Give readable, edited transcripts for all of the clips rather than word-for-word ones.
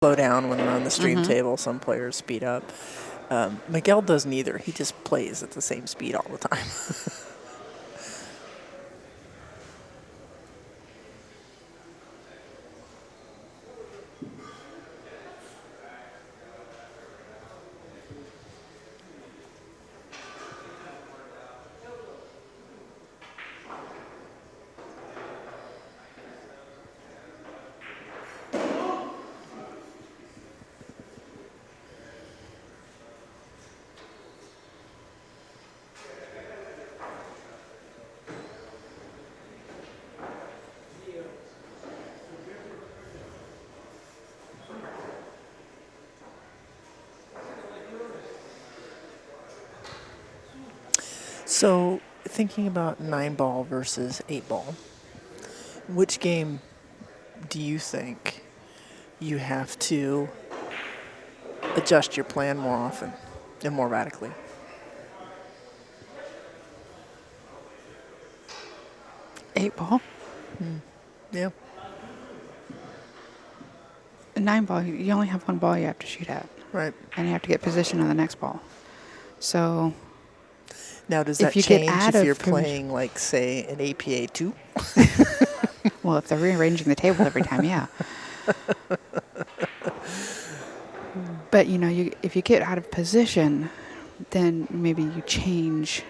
slow down when they're on the stream table. Some players speed up. Miguel does neither. He just plays at the same speed all the time. So, thinking about 9-ball versus 8-ball, which game do you think you have to adjust your plan more often and more radically? Eight ball. Yeah. 9-ball, you only have one ball you have to shoot at. Right. And you have to get position on the next ball. So now, does that if you change get out if of you're playing, like, say, an APA 2? Well, if they're rearranging the table every time, yeah. But, if you get out of position, then maybe you change,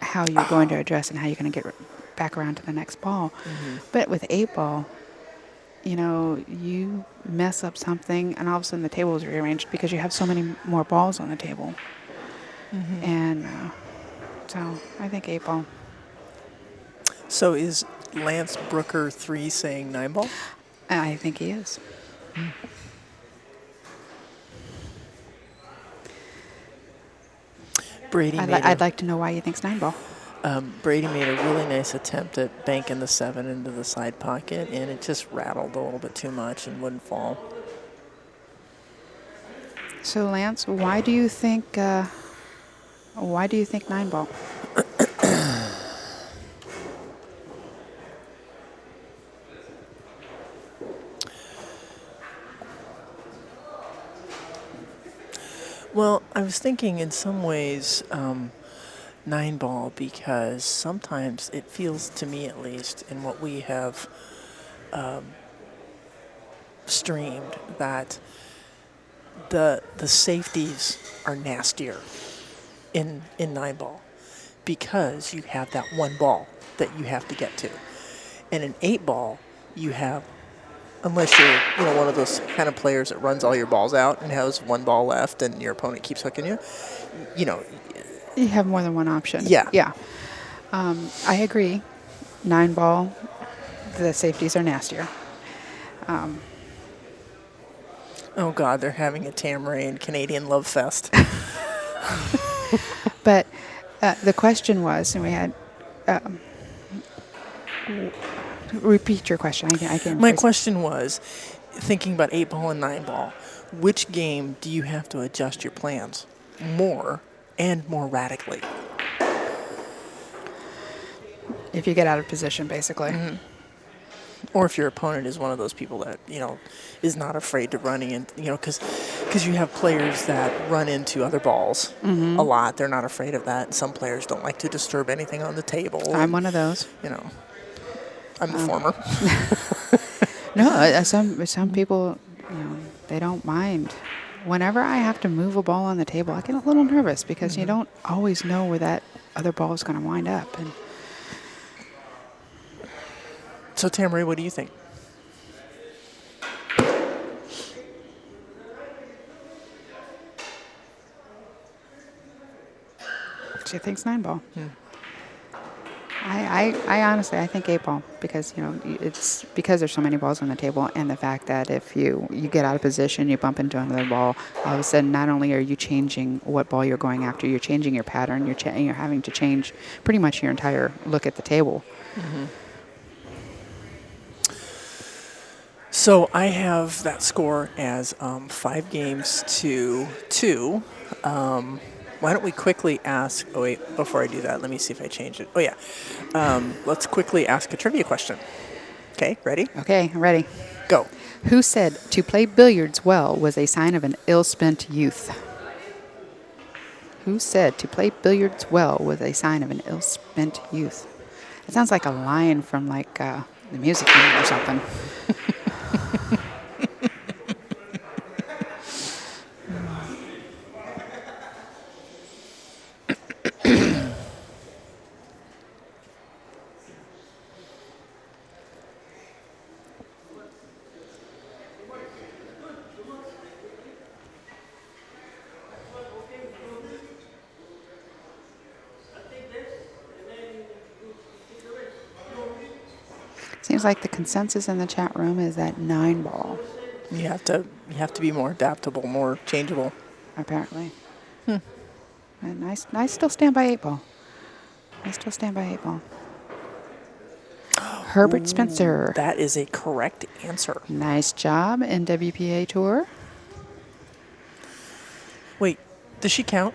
how you're going to address and how you're going to get back around to the next ball. But with 8-ball, you mess up something and all of a sudden the table is rearranged because you have so many more balls on the table. And so I think 8-ball. So is Lance Brooker 3 saying 9-ball? I think he is. Brady I'd like to know why he thinks 9-ball. Brady made a really nice attempt at banking the 7 into the side pocket, and it just rattled a little bit too much and wouldn't fall. So Lance, why do you think 9-ball? Well, I was thinking in some ways 9-ball because sometimes it feels to me, at least, in what we have streamed, that the safeties are nastier in 9-ball because you have that one ball that you have to get to. And in 8-ball, you have, unless you're one of those kind of players that runs all your balls out and has one ball left and your opponent keeps hooking you, You have more than one option. Yeah. Yeah. I agree. 9-ball, the safeties are nastier. Oh, God, they're having a Tamarain Canadian Love Fest. But the question was, and we had, repeat your question. I can. My question was, thinking about 8-ball and 9-ball, which game do you have to adjust your plans more and more radically? If you get out of position, basically. Or if your opponent is one of those people that, is not afraid to running in, because you have players that run into other balls a lot. They're not afraid of that. Some players don't like to disturb anything on the table. I'm one of those. I'm the former. No, some people, they don't mind. Whenever I have to move a ball on the table, I get a little nervous because you don't always know where that other ball is going to wind up. And so, Tamara, what do you think? she thinks 9-ball. I honestly, I think 8-ball because, it's because there's so many balls on the table and the fact that if you get out of position, you bump into another ball, all of a sudden not only are you changing what ball you're going after, you're changing your pattern, you're having to change pretty much your entire look at the table. So I have that score as 5 games to 2. Why don't we quickly ask, oh wait, before I do that, let me see if I change it. Oh yeah, let's quickly ask a trivia question. Okay, ready? Okay, I'm ready. Go. Who said to play billiards well was a sign of an ill-spent youth? Who said to play billiards well was a sign of an ill-spent youth? It sounds like a line from like the Music Man or something. Seems like the consensus in the chat room is that 9-ball, You have to be more adaptable, more changeable. apparently. And I still stand by 8-ball. I still stand by 8-ball. Herbert Spencer. That is a correct answer. Nice job, NWPA Tour. Wait, does she count?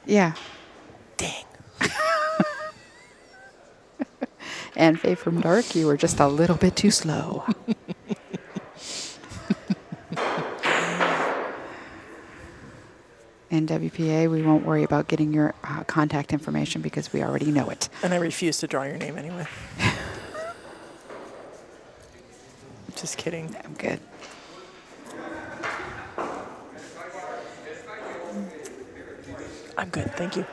Yeah. Dang. And Faye from Dark, you were just a little bit too slow. NWPA, we won't worry about getting your contact information because we already know it. And I refuse to draw your name anyway. Just kidding. I'm good. I'm good, thank you.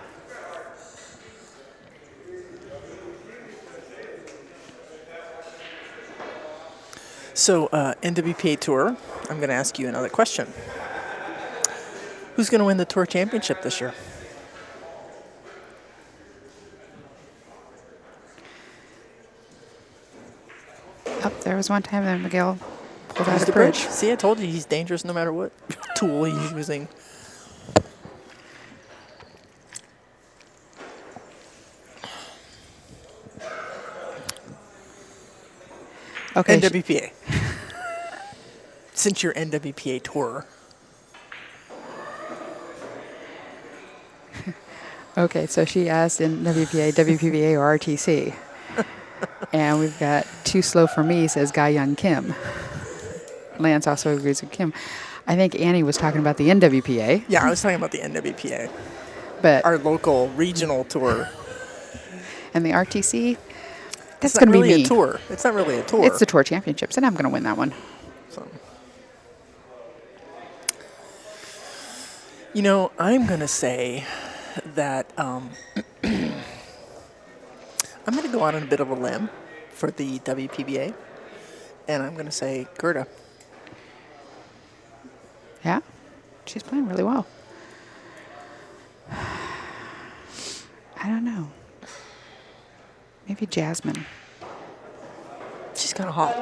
So, NWPA Tour, I'm going to ask you another question. Who's going to win the Tour Championship this year? Oh, there was one time that Miguel pulled out He's a the bridge. See, I told you he's dangerous no matter what tool he's using. Okay. NWPA. Since you're NWPA Tour. Okay, so she asked in WPA, WPVA, or RTC. And we've got too slow for me, says Guy Young Kim. Lance also agrees with Kim. I think Annie was talking about the NWPA. Yeah, I was talking about the NWPA. But Our local regional tour. and the RTC, that's It's not going to really be me. a tour. It's not really a tour. It's the Tour Championships, and I'm going to win that one. So. You know, I'm going to say that I'm going to go out on a bit of a limb for the WPBA, and I'm going to say Gerda. Yeah, she's playing really well. I don't know. Maybe Jasmine. She's kind of hot.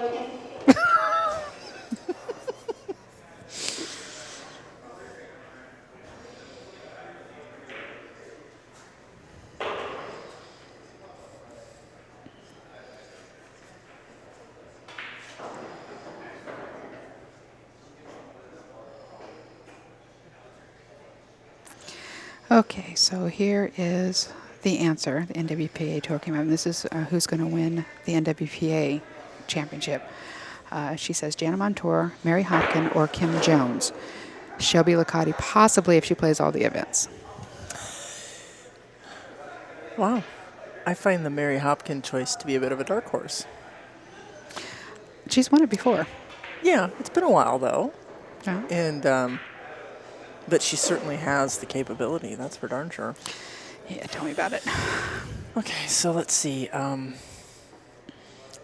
Okay, so here is the answer. The NWPA Tour came out, and this is who's going to win the NWPA championship. She says Jana Montour, Mary Hopkin, or Kim Jones. Shelby Licati, possibly if she plays all the events. Wow. I find the Mary Hopkin choice to be a bit of a dark horse. She's won it before. Yeah, it's been a while, though. Yeah. And, but she certainly has the capability, that's for darn sure. Yeah, tell me about it. Okay, so let's see.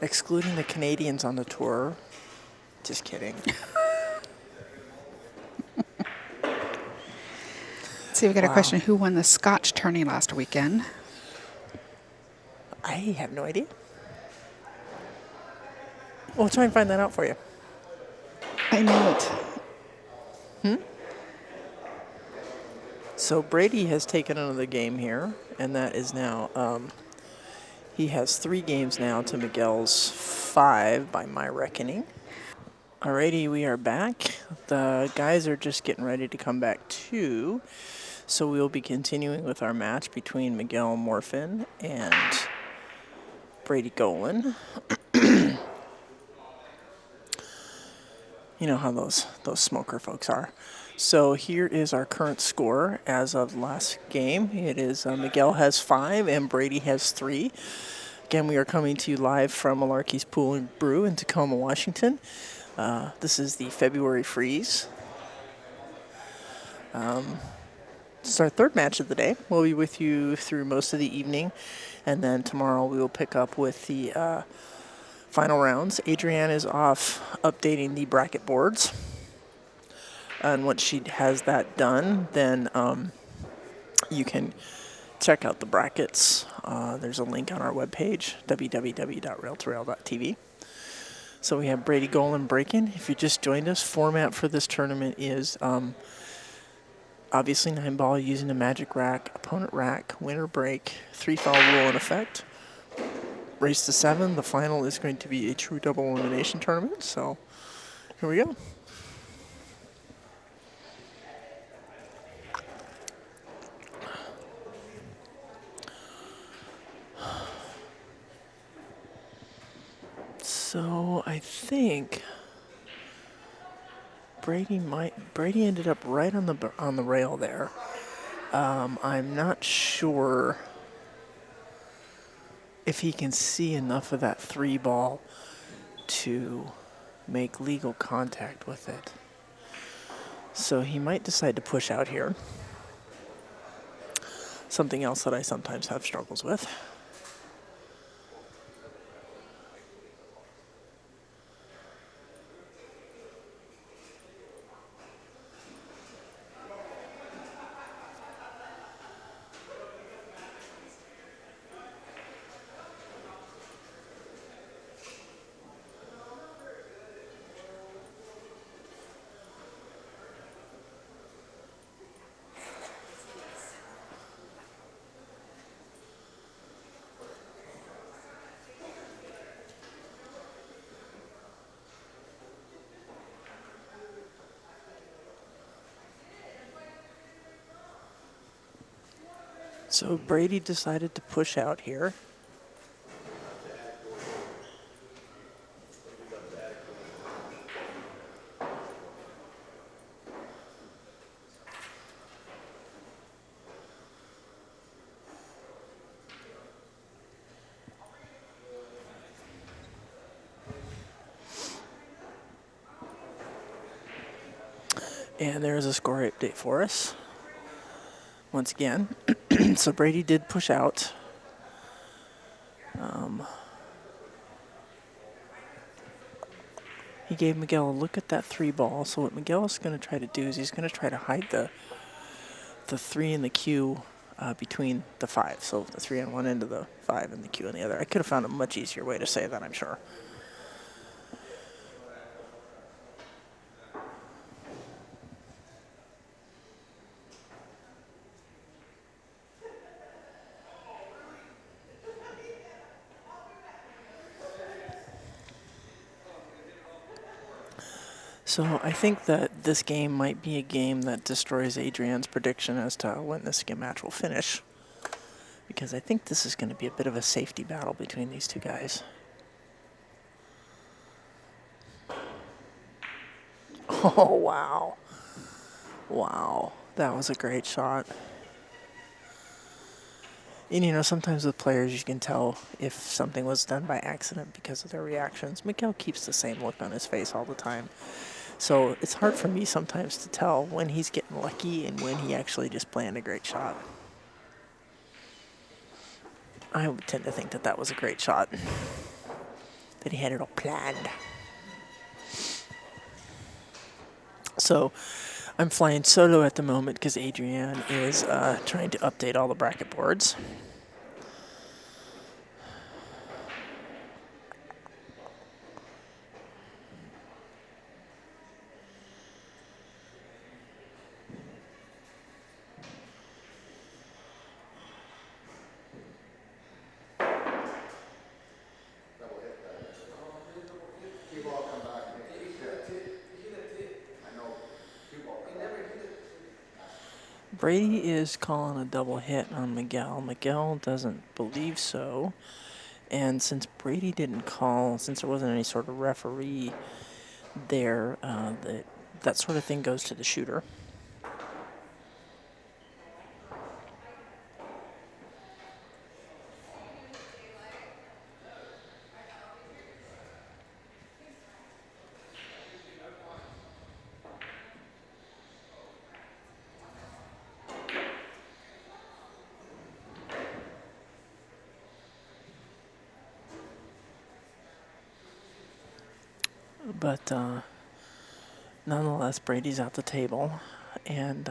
Excluding the Canadians on the tour. Just kidding. Let's see, we got a question. Who won the Scotch tourney last weekend? I have no idea. We'll try and find that out for you. I know it. So Brady has taken another game here, and that is now, he has 3 games now to Miguel's 5 by my reckoning. Alrighty, we are back. The guys are just getting ready to come back too. So we'll be continuing with our match between Miguel Morfin and Brady Golan. You know how those smoker folks are. So here is our current score as of last game. It is Miguel has 5 and Brady has 3. Again, we are coming to you live from Malarkey's Pool and Brew in Tacoma, Washington. This is the February Freeze. It's our third match of the day. We'll be with you through most of the evening, and then tomorrow we will pick up with the final rounds. Adrienne is off updating the bracket boards. And once she has that done, then you can check out the brackets. There's a link on our webpage, www.railtorail.tv. So we have Brady, Golan, breaking. If you just joined us, format for this tournament is obviously 9-ball using a magic rack, opponent rack, winner break, 3-foul rule in effect. Race to 7. The final is going to be a true double elimination tournament. So here we go. So I think Brady ended up right on the rail there. I'm not sure if he can see enough of that 3-ball to make legal contact with it. So he might decide to push out here. Something else that I sometimes have struggles with. So Brady decided to push out here. And there's a score update for us. Once again, so Brady did push out. He gave Miguel a look at that 3-ball. So what Miguel is going to try to do is he's going to try to hide the 3 in the queue between the 5. So the 3 on one end of the 5 and the queue on the other. I could have found a much easier way to say that, I'm sure. So I think that this game might be a game that destroys Adrienne's prediction as to when this match will finish. Because I think this is going to be a bit of a safety battle between these two guys. Oh, wow. Wow. That was a great shot. And you know, sometimes with players you can tell if something was done by accident because of their reactions. Miguel keeps the same look on his face all the time. So it's hard for me sometimes to tell when he's getting lucky and when he actually just planned a great shot. I would tend to think that that was a great shot. That he had it all planned. So I'm flying solo at the moment because Adrienne is trying to update all the bracket boards. Brady is calling a double hit on Miguel. Miguel doesn't believe so. And since Brady didn't call, since there wasn't any sort of referee, there, that sort of thing goes to the shooter. But nonetheless, Brady's at the table, and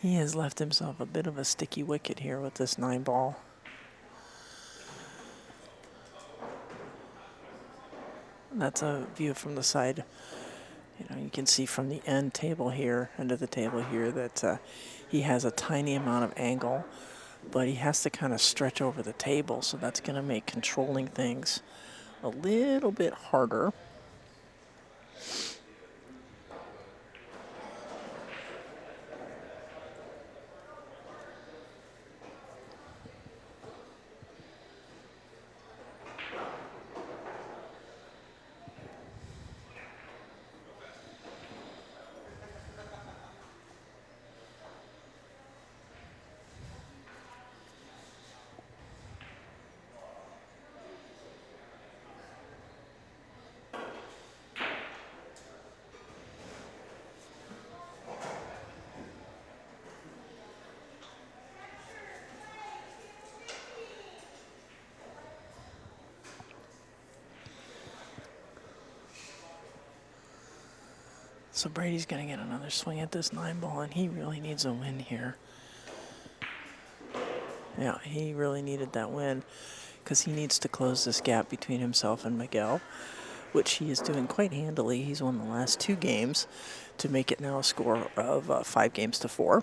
he has left himself a bit of a sticky wicket here with this 9-ball. That's a view from the side. You can see from the end table here, end of the table here, that he has a tiny amount of angle, but he has to kind of stretch over the table, so that's going to make controlling things a little bit harder. So Brady's going to get another swing at this 9-ball, and he really needs a win here. Yeah, he really needed that win because he needs to close this gap between himself and Miguel, which he is doing quite handily. He's won the last 2 games to make it now a score of 5 games to 4.